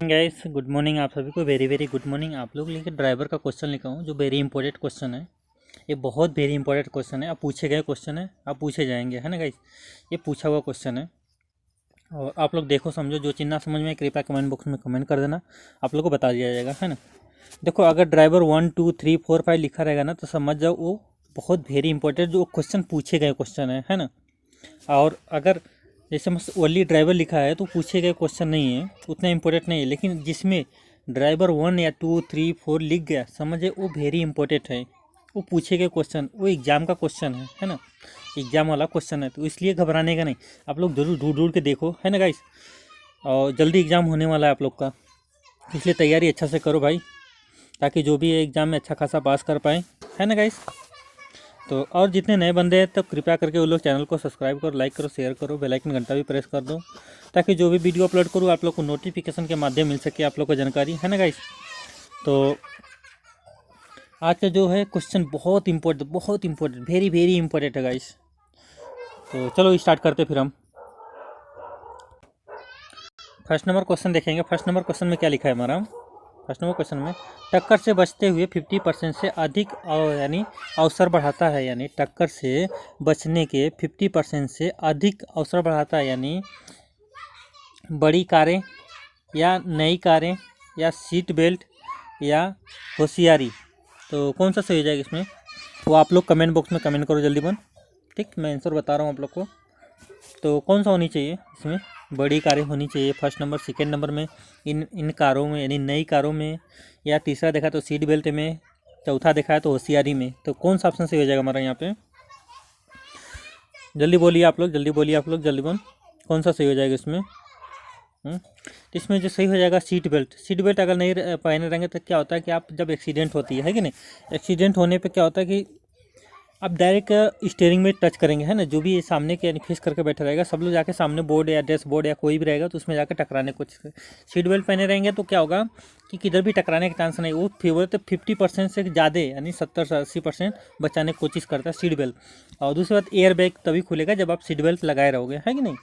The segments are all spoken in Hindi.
गाइस गुड मॉर्निंग आप सभी को। Very very good morning. आप लोग लेके ड्राइवर का क्वेश्चन लिखा हूँ जो वेरी इंपॉर्टेंट क्वेश्चन है। ये बहुत वेरी इंपॉर्टेंट क्वेश्चन है। आप पूछे गए क्वेश्चन है, आप पूछे जाएंगे, है ना गाइस। ये पूछा हुआ क्वेश्चन है और आप लोग देखो समझो। जो चीज़ ना समझ में कृपया कमेंट बॉक्स में कमेंट कर देना, आप लोग को बता दिया जाएगा, है ना। देखो अगर ड्राइवर 1 2 3 4 5 लिखा रहेगा ना तो समझ जाओ वो बहुत वेरी इंपॉर्टेंट जो क्वेश्चन पूछे गए क्वेश्चन है ना। और अगर जैसे बस ओनली ड्राइवर लिखा है तो पूछे गए क्वेश्चन नहीं है, उतना इंपॉर्टेंट नहीं है। लेकिन जिसमें ड्राइवर 1 या 2 3 4 लिख गया समझे वो वेरी इंपॉर्टेंट है। वो पूछे गए क्वेश्चन, वो एग्ज़ाम का क्वेश्चन है ना। एग्ज़ाम वाला क्वेश्चन है तो इसलिए घबराने का नहीं। आप लोग जरूर ढूंढ ढूंढ के देखो, है ना गाइस। और जल्दी एग्ज़ाम होने वाला है आप लोग का, इसलिए तैयारी अच्छा से करो भाई, ताकि जो भी एग्ज़ाम में अच्छा खासा पास कर पाएँ, है ना गाइस। तो और जितने नए बंदे हैं तो कृपया करके वो लोग चैनल को सब्सक्राइब करो, लाइक करो, शेयर करो, बेल आइकन घंटा भी प्रेस कर दो, ताकि जो भी वीडियो अपलोड करूँ आप लोग को नोटिफिकेशन के माध्यम मिल सके, आप लोग को जानकारी, है ना गाइस। तो आज का जो है क्वेश्चन बहुत इंपॉर्टेंट वेरी वेरी इंपॉर्टेंट है गाइस। तो चलो स्टार्ट करते फिर हम फर्स्ट नंबर क्वेश्चन देखेंगे। फर्स्ट नंबर क्वेश्चन में क्या लिखा है हमारा। फर्स्ट नंबर क्वेश्चन में टक्कर से बचते हुए 50% से अधिक यानी अवसर बढ़ाता है, यानी टक्कर से बचने के 50% से अधिक अवसर बढ़ाता है, यानी बड़ी कारें या नई कारें या सीट बेल्ट या होशियारी। तो कौन सा सही हो जाएगा इसमें, वो आप लोग कमेंट बॉक्स में कमेंट करो जल्दी बन। ठीक, मैं आंसर बता रहा हूँ आप लोग को। तो कौन सा होनी चाहिए इसमें, बड़ी कारें होनी चाहिए फर्स्ट नंबर। सेकेंड नंबर में इन कारों में यानी नई कारों में, या तीसरा देखा तो सीट बेल्ट में, चौथा देखा है तो होशियारी में। तो कौन सा ऑप्शन सही हो जाएगा हमारा यहाँ पे, जल्दी बोलिए आप लोग, जल्दी बोलिए आप लोग, जल्दी बोल कौन सा सही हो जाएगा इसमें। इसमें जो सही हो जाएगा सीट बेल्ट। सीट बेल्ट अगर नहीं पहने रहेंगे तो क्या होता है कि आप जब एक्सीडेंट होती है कि नहीं, एक्सीडेंट होने पे क्या होता है कि आप डायरेक्ट स्टीयरिंग में टच करेंगे, है ना। जो भी सामने के यानी फेस करके बैठा रहेगा सब लोग जाके सामने बोर्ड या डैशबोर्ड या कोई भी रहेगा तो उसमें जाकर टकराने की कोशिश करें। सीट बेल्ट पहने रहेंगे तो क्या होगा कि किधर भी टकराने का चांस नहीं। वो फेवर तो 50% से ज़्यादा यानी 70 से 80% बचाने की कोशिश करता है सीट बेल्ट। और दूसरी बात एयर बैग तभी खुलेगा जब आप सीट बेल्ट लगाए रहोगे, है कि नहीं।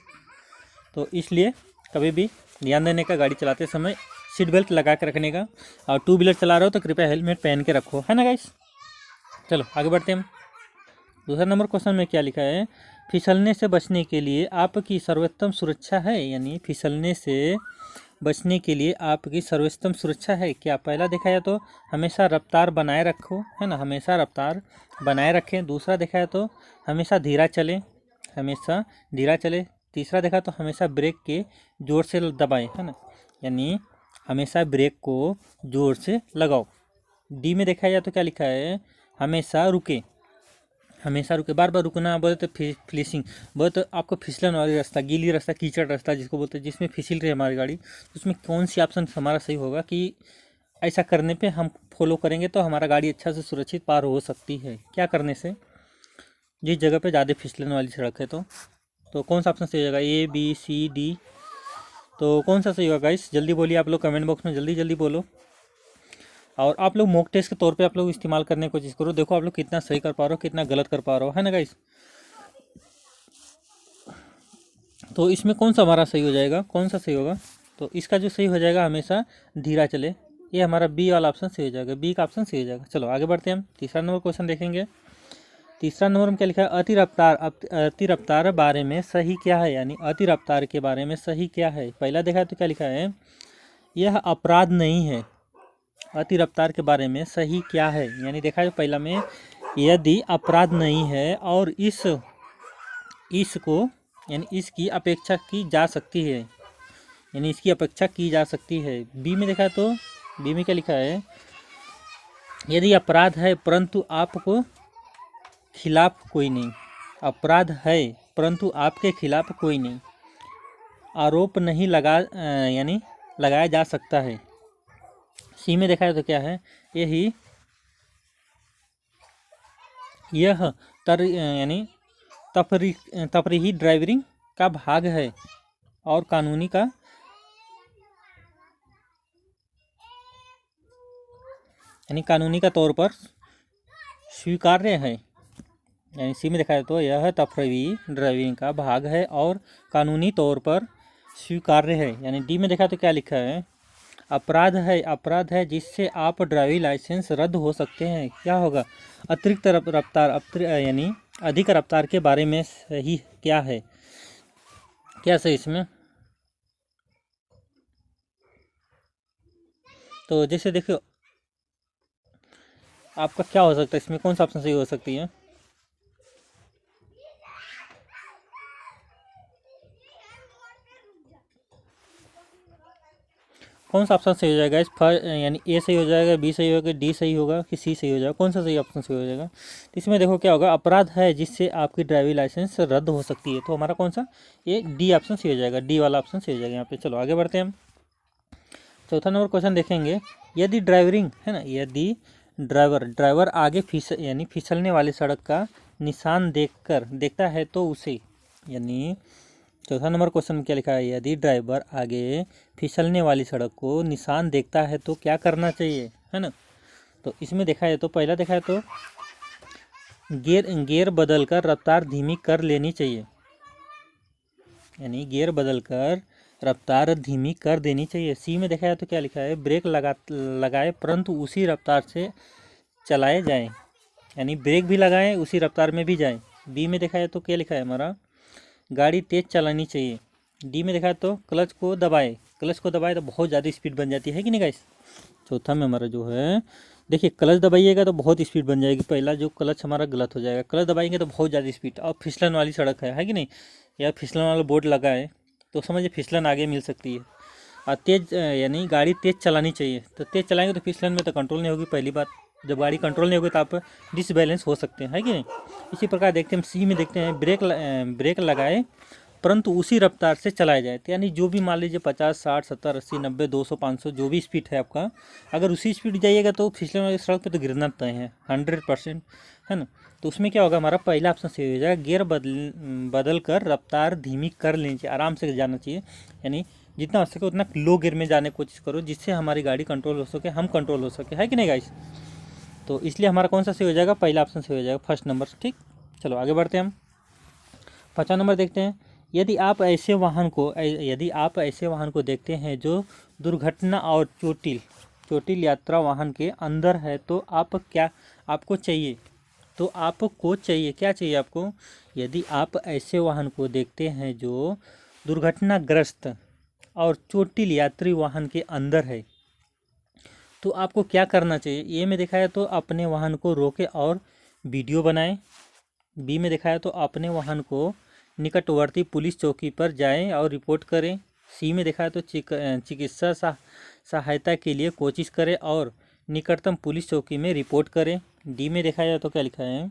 तो इसलिए कभी भी ध्यान देने का गाड़ी चलाते समय, सीट बेल्ट लगा के रखने का। और टू व्हीलर चला रहे हो तो कृपया हेलमेट पहन के रखो, है ना गाइस। चलो आगे बढ़ते हैं हम। दूसरा नंबर क्वेश्चन में क्या लिखा है, फिसलने से बचने के लिए आपकी सर्वोत्तम सुरक्षा है, यानी फिसलने से बचने के लिए आपकी सर्वोत्तम सुरक्षा है क्या। पहला देखा जाए तो हमेशा रफ्तार बनाए रखो, है ना, हमेशा रफ्तार बनाए रखें। दूसरा देखा जाए तो हमेशा धीरा चले, हमेशा धीरा चले। तीसरा देखा तो हमेशा ब्रेक के ज़ोर से दबाएं, है ना, यानी हमेशा ब्रेक को ज़ोर से लगाओ। डी में देखा जाए तो क्या लिखा है, हमेशा रुके, हमेशा रुके। बार बार रुकना बोले तो फिसलिंग बोले तो आपको फिसलन वाली रास्ता, गीली रास्ता, कीचड़ रास्ता जिसको बोलते हैं, जिसमें फिसल रही है हमारी गाड़ी, तो उसमें कौन सी ऑप्शन हमारा सही होगा कि ऐसा करने पे हम फॉलो करेंगे तो हमारा गाड़ी अच्छा से सुरक्षित पार हो सकती है। क्या करने से, जिस जगह पे ज़्यादा फिसलन वाली सड़क है तो कौन सा ऑप्शन सही होगा, ए बी सी डी। तो कौन सा सही होगा गाइस, जल्दी बोलिए आप लोग कमेंट बॉक्स में, जल्दी जल्दी बोलो। और आप लोग मॉक टेस्ट के तौर पे आप लोग इस्तेमाल करने की कोशिश करो, देखो आप लोग कितना सही कर पा रहे हो, कितना गलत कर पा रहे हो, है ना गाइस। तो इसमें कौन सा हमारा सही हो जाएगा, कौन सा सही होगा। तो इसका जो सही हो जाएगा हमेशा धीरा चले, ये हमारा बी वाला ऑप्शन सही हो जाएगा, बी का ऑप्शन सही हो जाएगा। चलो आगे बढ़ते हैं हम तीसरा नंबर क्वेश्चन देखेंगे। तीसरा नंबर में क्या लिखा है, अति रफ्तार बारे में सही क्या है, यानी अति रफ्तार के बारे में सही क्या है। पहला देखा है तो क्या लिखा है, यह अपराध नहीं है। अति रफ्तार के बारे में सही क्या है, यानी देखा है पहला में यदि अपराध नहीं है और इसको यानी इसकी अपेक्षा की जा सकती है, यानी इसकी अपेक्षा की जा सकती है। बी में देखा तो बी में क्या लिखा है, यदि अपराध है परंतु आपको खिलाफ कोई नहीं, अपराध है परंतु आपके खिलाफ कोई नहीं, आरोप नहीं यानी लगाया जा सकता है। सी में देखा है तो क्या है, यह यानी तफरीही ड्राइविंग का भाग है और कानूनी का तौर पर स्वीकार्य है। यानी सी में देखा जाए तो यह तफरीही ड्राइविंग का भाग है और कानूनी तौर पर स्वीकार्य है। यानी डी में देखा तो क्या लिखा है, अपराध है जिससे आप ड्राइविंग लाइसेंस रद्द हो सकते हैं। क्या होगा? अतिरिक्त रफ्तार, यानी अधिक रफ्तार के बारे में सही क्या है? क्या सही इसमें? तो जैसे देखो आपका क्या हो सकता है इसमें, कौन सा ऑप्शन सही हो सकती है? कौन सा ऑप्शन सही हो जाएगा इस यानी ए सही हो जाएगा, बी सही होगा, डी सही होगा कि सी सही हो जाएगा? कौन सा सही ऑप्शन सही हो जाएगा? तो इसमें देखो क्या होगा, अपराध है जिससे आपकी ड्राइविंग लाइसेंस रद्द हो सकती है। तो हमारा कौन सा, ये डी ऑप्शन सही हो जाएगा, डी वाला ऑप्शन सही हो जाएगा यहाँ पे। चलो आगे बढ़ते हैं हम। चौथा नंबर क्वेश्चन देखेंगे। यदि ड्राइवरिंग है ना, यदि ड्राइवर आगे यानी फिसलने वाली सड़क का निशान देखता है तो उसे, यानी चौथा नंबर क्वेश्चन में क्या लिखा है, यदि ड्राइवर आगे फिसलने वाली सड़क को निशान देखता है तो क्या करना चाहिए, है ना? तो इसमें देखा है तो पहला देखा है तो गियर बदलकर रफ्तार धीमी कर लेनी चाहिए, यानी गियर बदलकर रफ्तार धीमी कर देनी चाहिए। सी में देखा है तो क्या लिखा है, ब्रेक लगाए परंतु उसी रफ्तार से चलाए जाएं, यानी ब्रेक भी लगाएं उसी रफ्तार में भी जाएं। बी में देखा है तो क्या लिखा है हमारा, गाड़ी तेज़ चलानी चाहिए। डी में देखा है तो क्लच को दबाए तो बहुत ज़्यादा स्पीड बन जाती है कि नहीं गाइस? चौथा में हमारा जो है, देखिए क्लच दबाइएगा तो बहुत स्पीड बन जाएगी, पहला जो क्लच हमारा गलत हो जाएगा, क्लच दबाएंगे तो बहुत ज़्यादा स्पीड। और फिसलन वाली सड़क है कि नहीं, या फिसलन वाला बोर्ड लगा है तो समझिए फिसलन आगे मिल सकती है। और तेज़ यानी गाड़ी तेज़ चलानी चाहिए, तो तेज़ चलाएंगे तो फिसलन में तो कंट्रोल नहीं होगी। पहली बात, जब गाड़ी कंट्रोल नहीं होगी तो आप डिसबैलेंस हो सकते हैं, है कि नहीं? इसी प्रकार देखते हैं हम सी में देखते हैं, ब्रेक लगाए परंतु उसी रफ्तार से चलाया जाए, तो यानी जो भी मान लीजिए 50, 60, 70, 80, 90, 200, 500 जो भी स्पीड है आपका, अगर उसी स्पीड जाइएगा तो फिसलन वाली सड़क पे तो गिरना तय है 100%, है ना? तो उसमें क्या होगा, हमारा पहला ऑप्शन सही हो जाएगा, गियर बदल कर रफ्तार धीमी कर लेनी चाहिए, आराम से जाना चाहिए, यानी जितना हो सके उतना लो गियर में जाने की कोशिश करो जिससे हमारी गाड़ी कंट्रोल हो सके, हम कंट्रोल हो सके, है कि नहीं गाइस? तो इसलिए हमारा कौन सा सही हो जाएगा, पहला ऑप्शन सही हो जाएगा, फर्स्ट नंबर। ठीक, चलो आगे बढ़ते हैं हम। 5वां नंबर देखते हैं। यदि आप ऐसे वाहन को देखते हैं जो दुर्घटना और चोटिल यात्रा वाहन के अंदर है तो आपको चाहिए क्या चाहिए आपको? यदि आप ऐसे वाहन को देखते हैं जो दुर्घटनाग्रस्त और चोटिल यात्री वाहन के अंदर है तो आपको क्या करना चाहिए? ए में देखा है तो अपने वाहन को रोके और वीडियो बनाएं। बी में देखा है तो अपने वाहन को निकटवर्ती पुलिस चौकी पर जाएं और रिपोर्ट करें। सी में देखा है तो चिकित्सा सहायता के लिए कोशिश करें और निकटतम पुलिस चौकी में रिपोर्ट करें। डी में देखा जाए तो क्या लिखा है,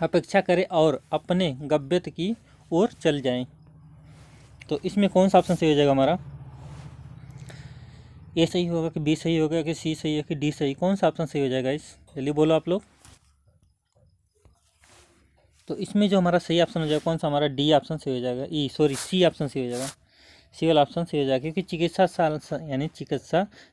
अपेक्षा करें और अपने गव्यता की ओर चल जाएं। तो इसमें कौन सा ऑप्शन सही हो जाएगा हमारा? ए सही होगा कि बी सही होगा कि सी सही है कि डी सही? कौन सा ऑप्शन सही हो जाएगा इस, जल्दी बोलो आप लोग। तो इसमें जो हमारा सही ऑप्शन हो जाएगा कौन सा, हमारा डी ऑप्शन सही हो जाएगा, सी ऑप्शन सही हो जाएगा, सी वाला ऑप्शन सही हो जाएगा, क्योंकि चिकित्सा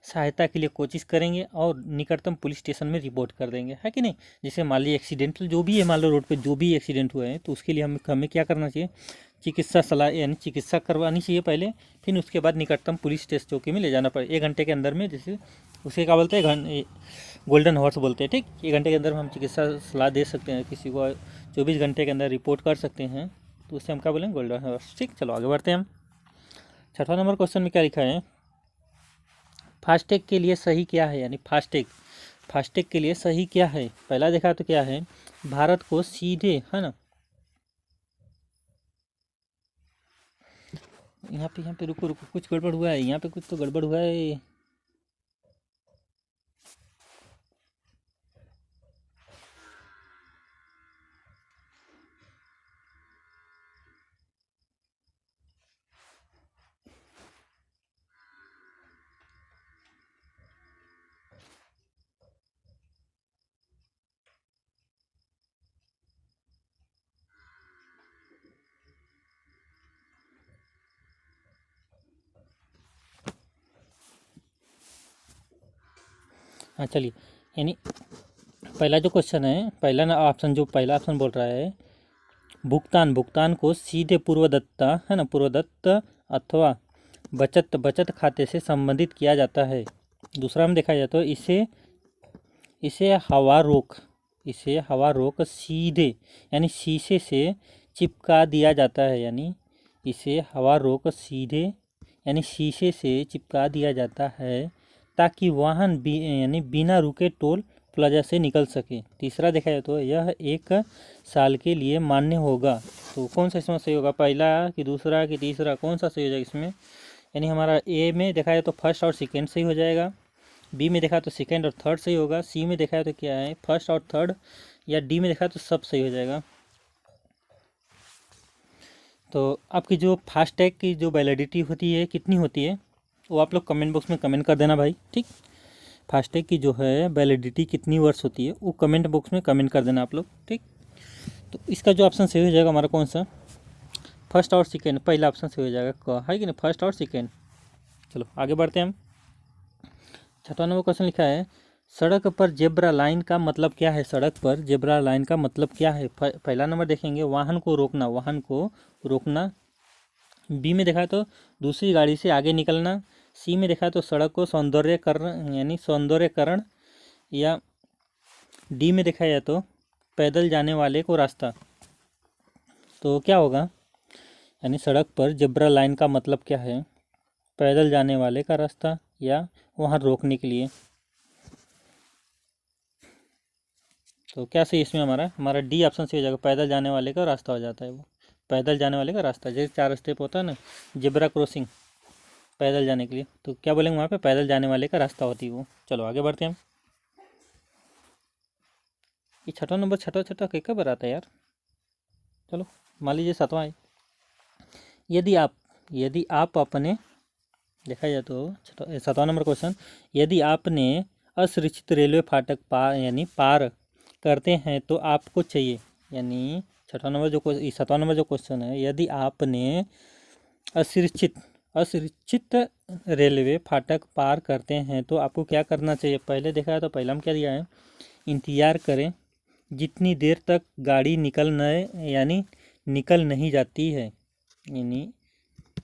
सहायता के लिए कोशिश करेंगे और निकटतम पुलिस स्टेशन में रिपोर्ट कर देंगे, है कि नहीं? जैसे मान लीजिए एक्सीडेंटल जो भी है, मान लो रोड पे जो भी एक्सीडेंट हुए हैं तो उसके लिए हमें क्या करना चाहिए, चिकित्सा सलाह यानी चिकित्सा करवानी चाहिए पहले, फिर उसके बाद निकटतम पुलिस स्टेशन चौकी में ले जाना पड़े 1 घंटे के अंदर में। जैसे उसे क्या बोलते हैं, गोल्डन हॉर्स बोलते हैं। ठीक, 1 घंटे के अंदर हम चिकित्सा सलाह दे सकते हैं किसी को, 24 घंटे के अंदर रिपोर्ट कर सकते हैं, तो उससे हम क्या बोलेंगे, गोल्डन हॉर्स। ठीक, चलो आगे बढ़ते हैं हम। 6वां नंबर क्वेश्चन में क्या लिखा है, फास्टैग के लिए सही क्या है, यानी फास्टैग के लिए सही क्या है? पहला देखा तो क्या है, भारत को सीधे, है ना, यहाँ पे रुको कुछ गड़बड़ हुआ है, यहाँ पे कुछ तो गड़बड़ हुआ है। हाँ चलिए, यानी पहला जो क्वेश्चन है, पहला ऑप्शन बोल रहा है, भुगतान को सीधे पूर्वदत्ता, है ना, पूर्वदत्त अथवा बचत बचत खाते से संबंधित किया जाता है। दूसरा हम देखा जाए तो इसे इसे हवा रोक इसे हवा रोक सीधे यानी शीशे से चिपका दिया जाता है। यानी इसे हवा रोक सीधे यानी शीशे से चिपका दिया जाता है ताकि वाहन यानी बिना रुके टोल प्लाजा से निकल सके। तीसरा देखा जाए तो यह 1 साल के लिए मान्य होगा। तो कौन सा इसमें सही होगा, पहला कि दूसरा कि तीसरा, कौन सा सही हो जाएगा इसमें? यानी हमारा ए में देखा जाए तो फर्स्ट और सेकेंड सही हो जाएगा, बी में देखा तो सेकेंड और थर्ड सही होगा, सी में देखा है तो क्या है फर्स्ट और थर्ड, या डी में देखा तो सब सही हो जाएगा। तो आपकी जो फास्टैग की जो वैलिडिटी होती है कितनी होती है वो आप लोग कमेंट बॉक्स में कमेंट कर देना भाई, ठीक। फास्टैग की जो है वैलिडिटी कितनी वर्ष होती है वो कमेंट बॉक्स में कमेंट कर देना आप लोग, ठीक। तो इसका जो ऑप्शन सही हो जाएगा हमारा कौन सा, फर्स्ट और सेकेंड, पहला ऑप्शन सही हो जाएगा क, है कि नहीं, फर्स्ट और सेकेंड। चलो आगे बढ़ते हैं हम। 6वां नंबर क्वेश्चन लिखा है सड़क पर जेब्रा लाइन का मतलब क्या है। सड़क पर जेब्रा लाइन का मतलब क्या है? पहला नंबर देखेंगे वाहन को रोकना, वाहन को रोकना। बी में देखा है तो दूसरी गाड़ी से आगे निकलना। सी में देखा है तो सड़क को सौंदर्यकरण यानी सौंदर्यकरण, या डी में देखा जाए तो पैदल जाने वाले को रास्ता। तो क्या होगा, यानी सड़क पर जेब्रा लाइन का मतलब क्या है, पैदल जाने वाले का रास्ता या वहाँ रोकने के लिए। तो क्या सही इसमें हमारा डी ऑप्शन सही हो जाएगा, पैदल जाने वाले का रास्ता हो जाता है वो, पैदल जाने वाले का रास्ता। जैसे 4 स्टेप होता है ना, जेब्रा क्रॉसिंग पैदल जाने के लिए, तो क्या बोलेंगे वहाँ पे पैदल जाने वाले का रास्ता होती है वो। चलो आगे बढ़ते हैं हम। ये 6वां नंबर छठा क्या बताता है यार। चलो मान लीजिए 7वां है। यदि आप अपने देखा जाए तो 7वां नंबर क्वेश्चन, यदि आपने असुरक्षित रेलवे फाटक पार करते हैं तो आपको चाहिए, यानी 7वां नंबर जो क्वेश्चन है, यदि आपने असुरक्षित रेलवे फाटक पार करते हैं तो आपको क्या करना चाहिए। पहले देखा है तो पहला में क्या दिया है, इंतज़ार करें जितनी देर तक गाड़ी निकल नहीं जाती है। यानी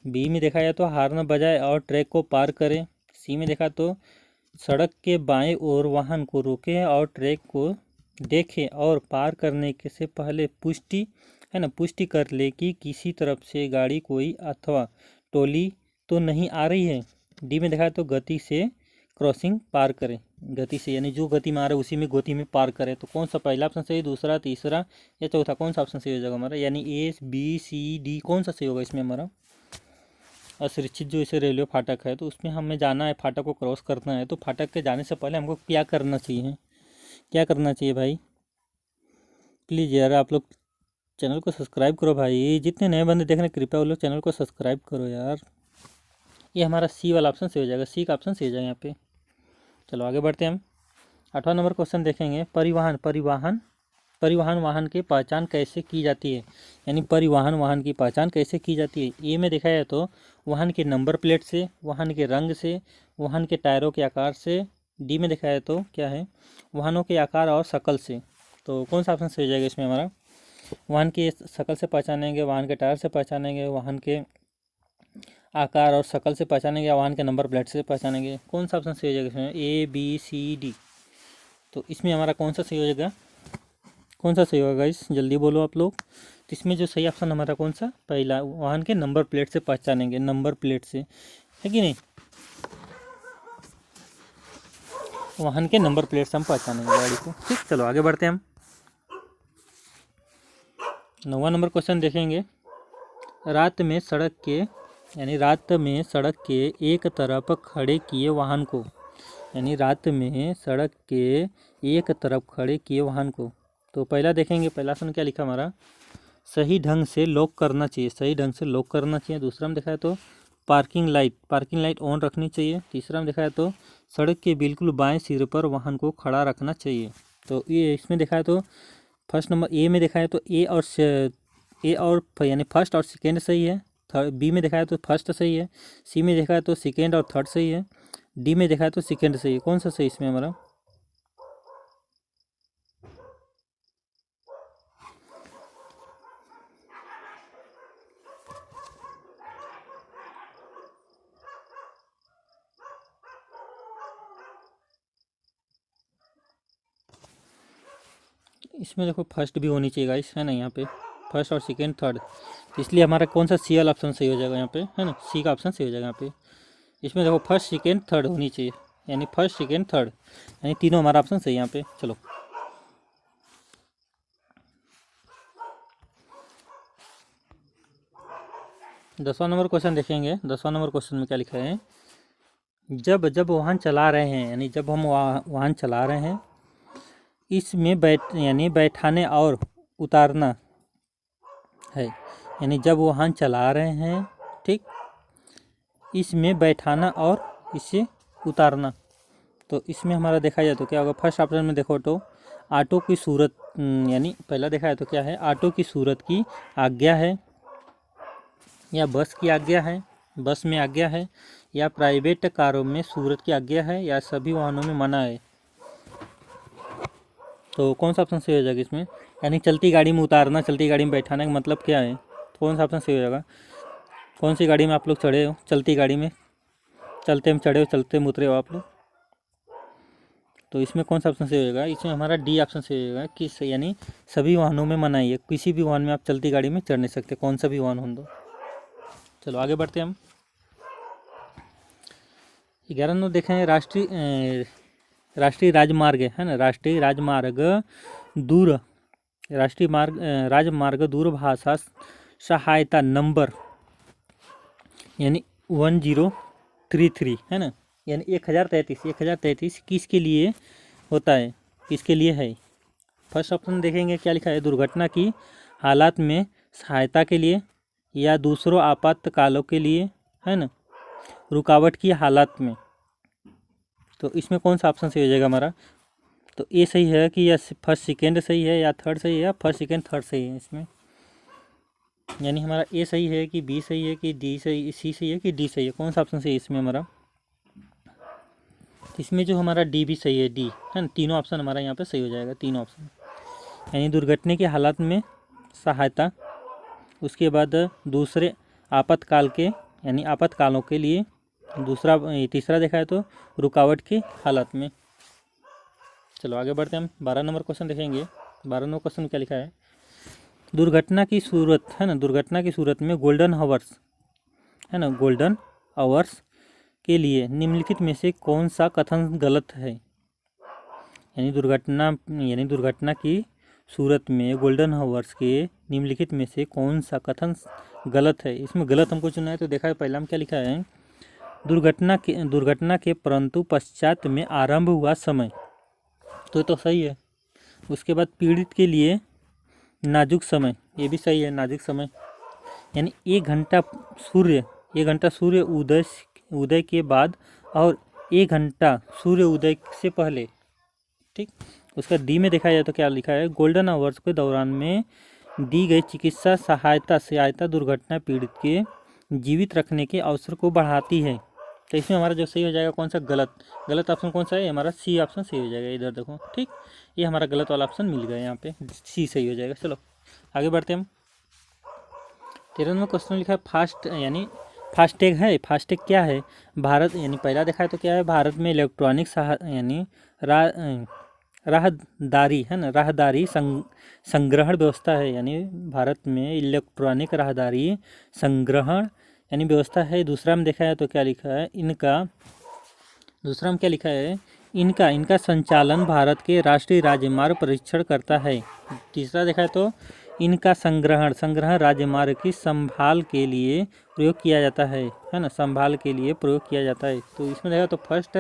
बी में देखा जाए तो हार्न बजाए और ट्रैक को पार करें। सी में देखा तो सड़क के बाएं ओर वाहन को रोकें और ट्रैक को देखें और पार करने के से पहले पुष्टि कर ले कि किसी तरफ से गाड़ी कोई अथवा टोली तो नहीं आ रही है। डी में देखा तो गति से क्रॉसिंग पार करें, गति से यानी जो गति में आ रहा है उसी में गति में पार करें। तो कौन सा पहला ऑप्शन सही, दूसरा, तीसरा या चौथा, कौन सा ऑप्शन सही हो जाएगा हमारा, यानी ए बी सी डी, कौन सा सही होगा इसमें हमारा। असुरक्षित जो इसे रेलवे फाटक है तो उसमें हमें जाना है, फाटक को क्रॉस करना है, तो फाटक के जाने से पहले हमको क्या करना चाहिए, क्या करना चाहिए भाई। प्लीज़ यार आप लोग चैनल को सब्सक्राइब करो भाई, जितने नए बंदे देख रहे हैं कृपया वो लोग चैनल को सब्सक्राइब करो यार। ये हमारा सी वाला ऑप्शन सही हो जाएगा, सी का ऑप्शन सही हो जाएगा यहाँ पे। चलो आगे बढ़ते हैं हम। 8वां नंबर क्वेश्चन देखेंगे, परिवहन वाहन की पहचान कैसे की जाती है। यानी परिवहन वाहन की पहचान कैसे की जाती है। ए में देखा जाए तो वाहन के नंबर प्लेट से, वाहन के रंग से, वाहन के टायरों के आकार से। डी में देखा जाए तो क्या है, वाहनों के आकार और शक्ल से। तो कौन सा ऑप्शन सही हो जाएगा इसमें हमारा, वाहन की शक्ल से पहचानेंगे, वाहन के टायर से पहचानेंगे, वाहन के आकार और शक्ल से पहचानेंगे, या वाहन के नंबर प्लेट से पहचानेंगे। कौन सा ऑप्शन सही हो जाएगा इसमें, ए बी सी डी। तो इसमें हमारा कौन सा सही हो जाएगा, कौन सा सही होगा गाइस जल्दी बोलो आप लोग। तो इसमें जो सही ऑप्शन हमारा कौन सा, पहला, वाहन के नंबर प्लेट से पहचानेंगे, नंबर प्लेट से, है कि नहीं, वाहन के नंबर प्लेट से हम पहचानेंगे गाड़ी को, ठीक। चलो आगे बढ़ते हैं हम। 9वां नंबर क्वेश्चन देखेंगे, रात में सड़क के एक तरफ खड़े किए वाहन को, यानी रात में सड़क के एक तरफ खड़े किए वाहन को। तो पहला देखेंगे, पहला ऑप्शन क्या लिखा हमारा, सही ढंग से लॉक करना चाहिए, सही ढंग से लॉक करना चाहिए। दूसरा में देखा है तो पार्किंग लाइट ऑन रखनी चाहिए। तीसरा में देखा है तो सड़क के बिल्कुल बाएं सिरे पर वाहन को खड़ा रखना चाहिए। तो ये इसमें देखा है तो फर्स्ट नंबर ए में देखा है तो ए और यानी फर्स्ट और सेकेंड सही है। बी में देखा है तो फर्स्ट सही है। सी में देखा है तो सेकेंड और थर्ड सही है। डी में देखा है तो सेकेंड सही है। कौन सा सही इसमें हमारा, इसमें देखो फर्स्ट भी होनी चाहिए गाइस, है ना, यहाँ पे फर्स्ट और सेकेंड थर्ड, तो इसलिए हमारा कौन सा सी वाला ऑप्शन सही हो जाएगा यहाँ पे, है ना, सी का ऑप्शन सही हो जाएगा यहाँ पे। इसमें देखो फर्स्ट सेकेंड थर्ड होनी चाहिए, यानी फर्स्ट सेकेंड थर्ड, यानी तीनों हमारा ऑप्शन सही है यहाँ पे। चलो 10वां नंबर क्वेश्चन देखेंगे। 10वां नंबर क्वेश्चन में क्या लिखा है, जब जब वाहन चला रहे हैं, यानी जब हम वाहन चला रहे हैं, इसमें यानी बैठाने और उतारना है, यानी जब वाहन चला रहे हैं, ठीक, इसमें बैठाना और इसे उतारना, तो इसमें हमारा देखा जाए तो क्या होगा। फर्स्ट ऑप्शन में देखो तो ऑटो की सूरत, यानी पहला देखा है तो क्या है, ऑटो की सूरत की आज्ञा है, या बस की आज्ञा है, बस में आज्ञा है, या प्राइवेट कारों में सूरत की आज्ञा है, या सभी वाहनों में मना है। तो कौन सा ऑप्शन सही हो जाएगा इसमें, यानी चलती गाड़ी में उतारना, चलती गाड़ी में बैठाने का मतलब क्या है, तो कौन सा ऑप्शन सही हो जाएगा। कौन सी गाड़ी में आप लोग चढ़े हो, चलती गाड़ी में, चलते में चढ़े हो, चलते में उतरे हो आप लोग, तो इसमें कौन सा ऑप्शन सही हो जाएगा। इसमें हमारा डी ऑप्शन सही हो जाएगा कि यानी सभी वाहनों में मनाही है, किसी भी वाहन में आप चलती गाड़ी में चढ़ नहीं सकते, कौन सा भी वाहन हो दो। चलो आगे बढ़ते हैं हम। 11 नंबर देखें, राष्ट्रीय राजमार्ग, है ना, राष्ट्रीय राजमार्ग राजमार्ग दूरभाषा सहायता नंबर, यानी 1033, है ना, यानी 1033 किसके लिए होता है, किसके लिए है। फर्स्ट ऑप्शन देखेंगे क्या लिखा है, दुर्घटना की हालात में सहायता के लिए, या दूसरों आपातकालों के लिए, है ना, रुकावट की हालात में। तो इसमें कौन सा ऑप्शन सही हो जाएगा हमारा, तो ए सही है कि या फर्स्ट सेकेंड सही है, या थर्ड सही है, या फर्स्ट सेकेंड थर्ड सही है इसमें, यानी हमारा ए सही है कि बी सही है कि डी सही, सी सही है कि डी सही है, कौन सा ऑप्शन सही है इसमें हमारा। इसमें जो हमारा डी भी सही है, डी, है ना, तीनों ऑप्शन हमारा यहाँ पे सही हो जाएगा, तीनों ऑप्शन, यानी दुर्घटना की हालात में सहायता, उसके बाद दूसरे आपातकाल के, यानी आपातकालों के लिए, दूसरा तीसरा देखा है तो रुकावट की हालत में। चलो आगे बढ़ते हैं हम। 12 नंबर क्वेश्चन देखेंगे। 12 नंबर क्वेश्चन में क्या लिखा है, दुर्घटना की सूरत, है ना, दुर्घटना की सूरत में गोल्डन हावर्स, है ना, गोल्डन आवर्स के लिए निम्नलिखित में से कौन सा कथन गलत है, यानी दुर्घटना की सूरत में गोल्डन हावर्स के निम्नलिखित में से कौन सा कथन गलत है। इसमें गलत हमको चुना है, तो देखा है पहला में क्या लिखा है, दुर्घटना के परंतु पश्चात में आरंभ हुआ समय, तो सही है। उसके बाद पीड़ित के लिए नाजुक समय, ये भी सही है, नाजुक समय, यानी 1 घंटा सूर्य उदय के बाद और 1 घंटा सूर्य उदय से पहले, ठीक। उसका डी में देखा जाए तो क्या लिखा है, गोल्डन आवर्स के दौरान में दी गई चिकित्सा सहायता दुर्घटना पीड़ित के जीवित रखने के अवसर को बढ़ाती है। तो इसमें हमारा जो सही हो जाएगा कौन सा, गलत ऑप्शन कौन सा है, हमारा सी ऑप्शन सही हो जाएगा। इधर देखो, ठीक, ये हमारा गलत वाला ऑप्शन मिल गया, यहाँ पे सी सही हो जाएगा। चलो आगे बढ़ते हैं हम। 13 नंबर क्वेश्चन लिखा है फास्ट, यानी फास्टैग है। फास्टैग क्या है, भारत, यानी पहला देखा है तो क्या है, भारत में इलेक्ट्रॉनिक यानी राहदारी, है ना, राहदारी संग्रहण व्यवस्था है, यानी भारत में इलेक्ट्रॉनिक राहदारी संग्रहण यानी व्यवस्था है। दूसरा में देखा है तो क्या लिखा है, दूसरा में क्या लिखा है, इनका संचालन भारत के राष्ट्रीय राजमार्ग परीक्षण करता है। तीसरा देखा है तो इनका संग्रहण राजमार्ग की संभाल के लिए प्रयोग किया जाता है ना, संभाल के लिए प्रयोग किया जाता है। तो इसमें देखा तो फर्स्ट,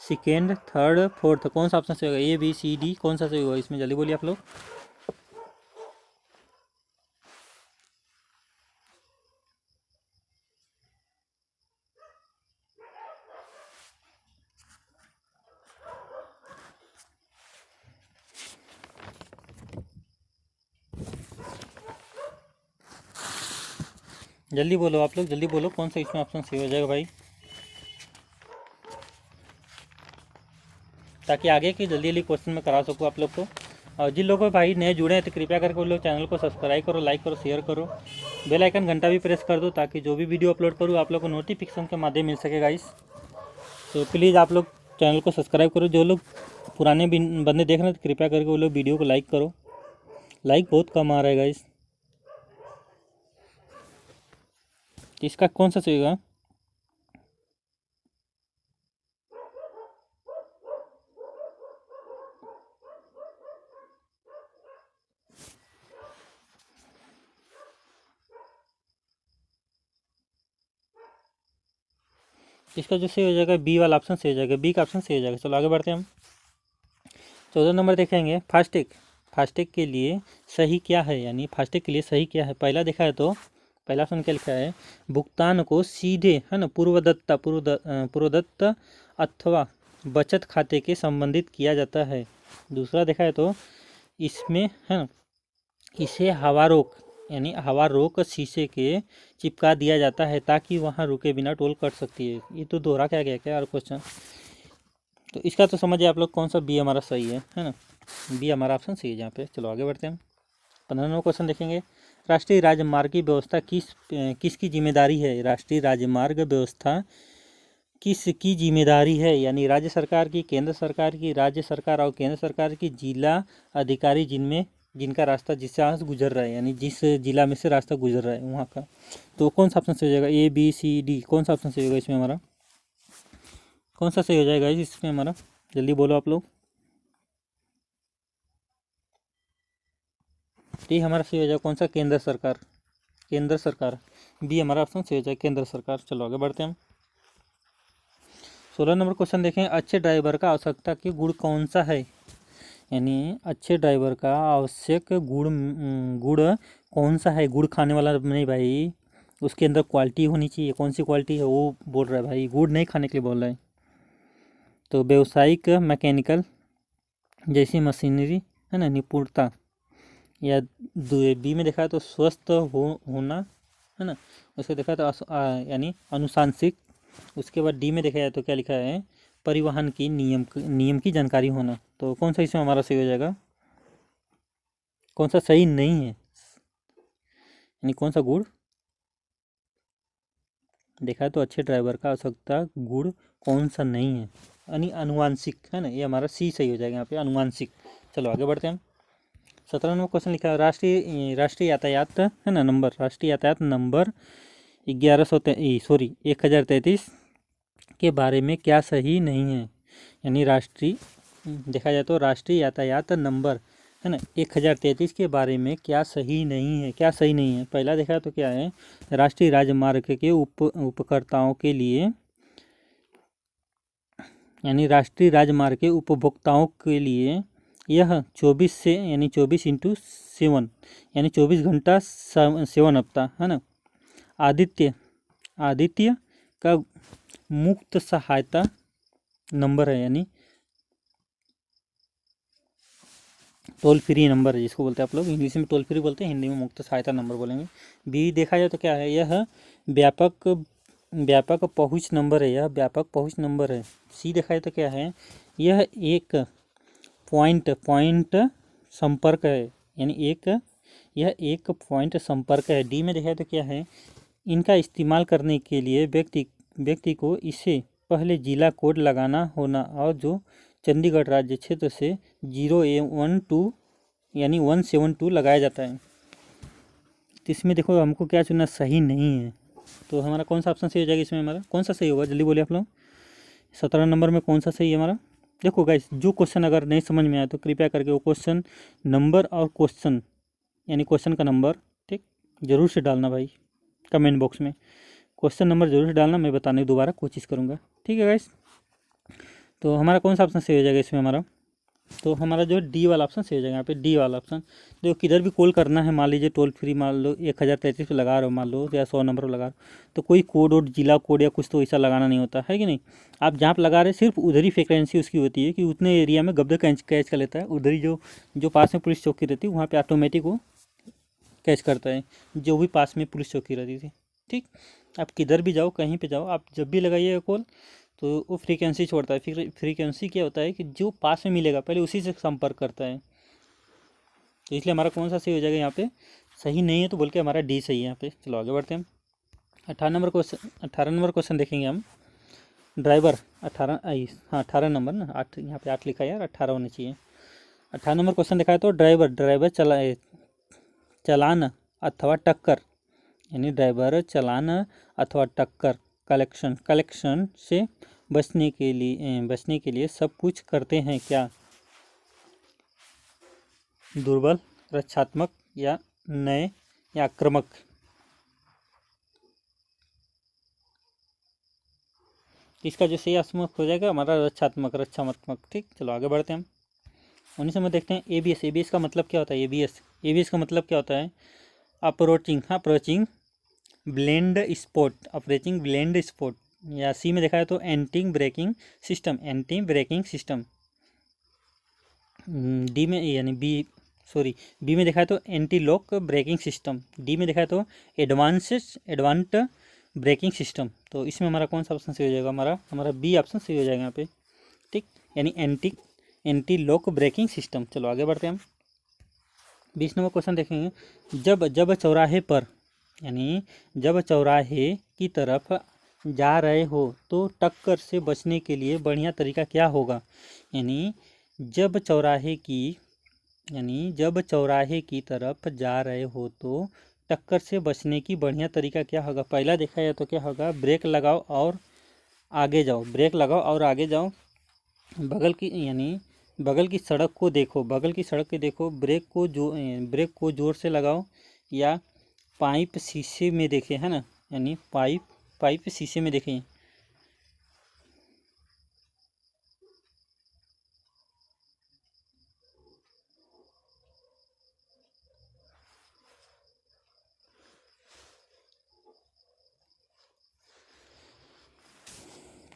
सेकेंड, थर्ड, फोर्थ, कौन सा ऑप्शन सही होगा, ए बी सी डी, कौन सा सही होगा इसमें, जल्दी बोलिए आप लोग। जल्दी बोलो आप लोग, जल्दी बोलो, कौन सा इसमें ऑप्शन सही हो जाएगा भाई, ताकि आगे के जल्दी क्वेश्चन में करा सकूँ आप लोग को। और जिन लोगों को भाई नए जुड़े हैं तो कृपया करके वो लोग चैनल को सब्सक्राइब करो, लाइक करो, शेयर करो, बेल आइकन घंटा भी प्रेस कर दो, ताकि जो भी वीडियो अपलोड करूँ आप लोग को नोटिफिकेशन के माध्यम मिल सकेगा गाइस। तो प्लीज़ आप लोग चैनल को सब्सक्राइब करो। जो लोग पुराने बंदे देख रहे हैं तो कृपया करके वो लोग वीडियो को लाइक करो। लाइक बहुत कम आ रहा है गाइस। तो इसका कौन सा सही होगा? इसका जो सही हो जाएगा बी वाला ऑप्शन सही हो जाएगा, बी का ऑप्शन सही हो जाएगा। चलो आगे बढ़ते हैं हम। 14 नंबर देखेंगे, फास्टैग। फास्टैग के लिए सही क्या है, यानी फास्टैग के लिए सही क्या है? पहला देखा है तो पहला ऑप्शन क्या लिखा है? भुगतान को सीधे, है ना, पूर्वदत्त अथवा बचत खाते के संबंधित किया जाता है। दूसरा देखा है तो इसमें, है ना, इसे हवा रोक, यानी हवा रोक शीशे के चिपका दिया जाता है ताकि वहाँ रुके बिना टोल कट सकती है। ये तो दोहरा क्या गया क्या यार क्वेश्चन। तो इसका तो समझिए आप लोग कौन सा बी हमारा सही है ना, बी हमारा ऑप्शन सही है यहाँ पे। चलो आगे बढ़ते हैं। 15 नंबर क्वेश्चन देखेंगे, राष्ट्रीय राजमार्ग की व्यवस्था किसकी जिम्मेदारी है? राष्ट्रीय राजमार्ग व्यवस्था किसकी जिम्मेदारी है? यानी राज्य सरकार की, केंद्र सरकार की, राज्य सरकार और केंद्र सरकार की, जिला अधिकारी जिनका रास्ता जिससे गुजर रहा है, यानी जिस जिला में से रास्ता गुजर रहा है वहाँ का। तो कौन सा ऑप्शन सही हो जाएगा? ए बी सी डी, कौन सा ऑप्शन सही होगा इसमें हमारा? कौन सा सही हो जाएगा इसमें हमारा? जल्दी बोलो आप लोग। डी हमारा सही हो जाएगा कौन सा? केंद्र सरकार। केंद्र सरकार, बी हमारा ऑप्शन सही हो जाएगा केंद्र सरकार। चलो आगे बढ़ते हैं हम। 16 नंबर क्वेश्चन देखें, अच्छे ड्राइवर का आवश्यकता के गुण कौन सा है? यानी अच्छे ड्राइवर का आवश्यक गुण कौन सा है? गुड़ खाने वाला नहीं भाई, उसके अंदर क्वालिटी होनी चाहिए। कौन सी क्वालिटी है वो बोल रहा है भाई, गुड़ नहीं खाने के लिए बोल रहा है। तो व्यावसायिक, मैकेनिकल जैसी मशीनरी, है ना, निपुणता, या बी में देखा है तो स्वस्थ होना, है ना, उसको देखा तो यानी अनुशांसिक। उसके बाद डी में देखा जाए तो क्या लिखा है? परिवहन की नियम की जानकारी होना। तो कौन सा इसमें हमारा सही हो जाएगा? कौन सा सही नहीं है, यानी कौन सा गुण देखा है तो अच्छे ड्राइवर का आवश्यकता गुण कौन सा नहीं है? यानी अनुवांशिक, है ना, ये हमारा सी सही हो जाएगा यहाँ पे, अनुवांशिक। चलो आगे बढ़ते हैं। 17 नंबर क्वेश्चन लिखा है, राष्ट्रीय यातायात, है ना, नंबर, राष्ट्रीय यातायात नंबर 1033 के बारे में क्या सही नहीं है? यानी राष्ट्रीय देखा जाए तो राष्ट्रीय यातायात नंबर, है ना, 1033 के बारे में क्या सही नहीं है? क्या सही नहीं है? पहला देखा तो क्या है? राष्ट्रीय राजमार्ग के उपकर्ताओं के लिए, यानी राष्ट्रीय राजमार्ग के उपभोक्ताओं के लिए यह 24 से, यानी 24/7, यानी 24 घंटा 7 हफ्ता, है ना, आदित्य का मुक्त सहायता नंबर है, यानी टोल फ्री नंबर है जिसको बोलते हैं आप लोग, इंग्लिश में टोल फ्री बोलते हैं, हिंदी में मुक्त सहायता नंबर बोलेंगे। बी देखा जाए तो क्या है? यह व्यापक पहुंच नंबर है, यह व्यापक पहुंच नंबर है। सी देखा जाए तो क्या है? यह एक पॉइंट संपर्क है, यानी यह एक पॉइंट संपर्क है। डी में देखा जाए तो क्या है? इनका इस्तेमाल करने के लिए व्यक्ति को इसे पहले जिला कोड लगाना होना, और जो चंडीगढ़ राज्य क्षेत्र से 012 यानी 172 लगाया जाता है। तो इसमें देखो हमको क्या चुनना सही नहीं है, तो हमारा कौन सा ऑप्शन सही हो जाएगा इसमें? हमारा कौन सा सही होगा? जल्दी बोलिए आप लोग। 17 नंबर में कौन सा सही है हमारा? देखो गाइस, जो क्वेश्चन अगर नहीं समझ में आया तो कृपया करके वो क्वेश्चन नंबर और क्वेश्चन, यानी क्वेश्चन का नंबर, ठीक, जरूर से डालना भाई कमेंट बॉक्स में। क्वेश्चन नंबर जरूर से डालना, मैं बताने की दोबारा कोशिश करूँगा, ठीक है गाइस। तो हमारा कौन सा ऑप्शन सही हो जाएगा इसमें हमारा? तो हमारा जो डी वाला ऑप्शन सही हो जाएगा यहाँ पे, डी वाला ऑप्शन। जो किधर भी कॉल करना है, मान लीजिए टोल फ्री, मान लो 1033 पे लगा रहे हो, मान लो, या 100 नंबर पर लगा रहे हो, तो कोई कोड और जिला कोड या कुछ तो ऐसा लगाना नहीं होता है कि नहीं। आप जहाँ पर लगा रहे सिर्फ उधर ही फ्रिक्वेंसी उसकी होती है कि उतने एरिया में गब्बर कैच कर लेता है, उधर ही जो पास में पुलिस चौकी रहती है वहाँ पर ऑटोमेटिक वो कैच करता है, जो भी पास में पुलिस चौकी रहती थी, ठीक। आप किधर भी जाओ, कहीं पे जाओ, आप जब भी लगाइएगा कॉल तो वो फ्रीक्वेंसी छोड़ता है। फिर फ्रीक्वेंसी क्या होता है कि जो पास में मिलेगा पहले उसी से संपर्क करता है। तो इसलिए हमारा कौन सा सही हो जाएगा यहाँ पे? सही नहीं है तो बोल के हमारा डी सही है यहाँ पे। चलो आगे बढ़ते हैं हम। 18 नंबर क्वेश्चन देखेंगे हम। ड्राइवर 18 नंबर ना, 8 यहाँ पे 8 लिखा है यार, 18 होना चाहिए। 18 नंबर क्वेश्चन देखा है तो ड्राइवर ड्राइवर चलान अथवा टक्कर, यानी ड्राइवर चलान अथवा टक्कर, कलेक्शन कलेक्शन से बचने के लिए सब कुछ करते हैं क्या? दुर्बल, रक्षात्मक या नए या आक्रामक? इसका जो सही आत्मक हो जाएगा हमारा रक्षात्मक। ठीक, चलो आगे बढ़ते हैं हम। 19 में देखते हैं एबीएस। एबीएस का मतलब क्या होता है? एबीएस का मतलब क्या होता है? अप्रोचिंग ब्लेंड स्पॉट, या सी में देखा है तो एंटी ब्रेकिंग सिस्टम। डी में यानी बी में देखा है तो anti lock braking system. D में देखा है तो एडवांस्ड ब्रेकिंग सिस्टम। तो इसमें हमारा कौन सा ऑप्शन सही हो जाएगा? हमारा बी ऑप्शन सही हो जाएगा यहाँ पे। ठीक, यानी एंटी लॉक ब्रेकिंग सिस्टम। चलो आगे बढ़ते हैं हम। 20 नंबर क्वेश्चन देखेंगे। जब चौराहे पर, यानी जब चौराहे की तरफ जा रहे हो तो टक्कर से बचने के लिए बढ़िया तरीका क्या होगा? यानी जब चौराहे की तरफ जा रहे हो तो टक्कर से बचने की बढ़िया तरीका क्या होगा? पहला देखा जाए तो क्या होगा? ब्रेक लगाओ और आगे जाओ। बगल की सड़क को देखो, ब्रेक को जोर से लगाओ, या पाइप शीशे में देखें, है ना, यानी पाइप शीशे में देखें।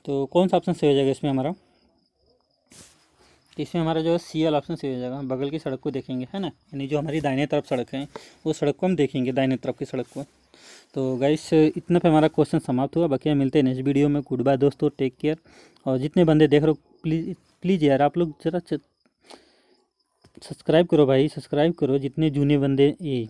तो कौन सा ऑप्शन सही हो जाएगा इसमें हमारा? इसमें हमारा जो है सी वाला ऑप्शन सही हो जाएगा। बगल की सड़क को देखेंगे, है ना, यानी जो हमारी दाहिने तरफ सड़क है वो सड़क को हम देखेंगे, दाहिने तरफ की सड़क को। तो गाइस इतना पे हमारा क्वेश्चन समाप्त हुआ। बाकी मिलते हैं नेक्स्ट वीडियो में। गुड बाय दोस्तों, टेक केयर। और जितने बंदे देख रहे हो प्लीज़ यार आप लोग ज़रा सब्सक्राइब करो भाई, सब्सक्राइब करो। जितने जूने बंदे ये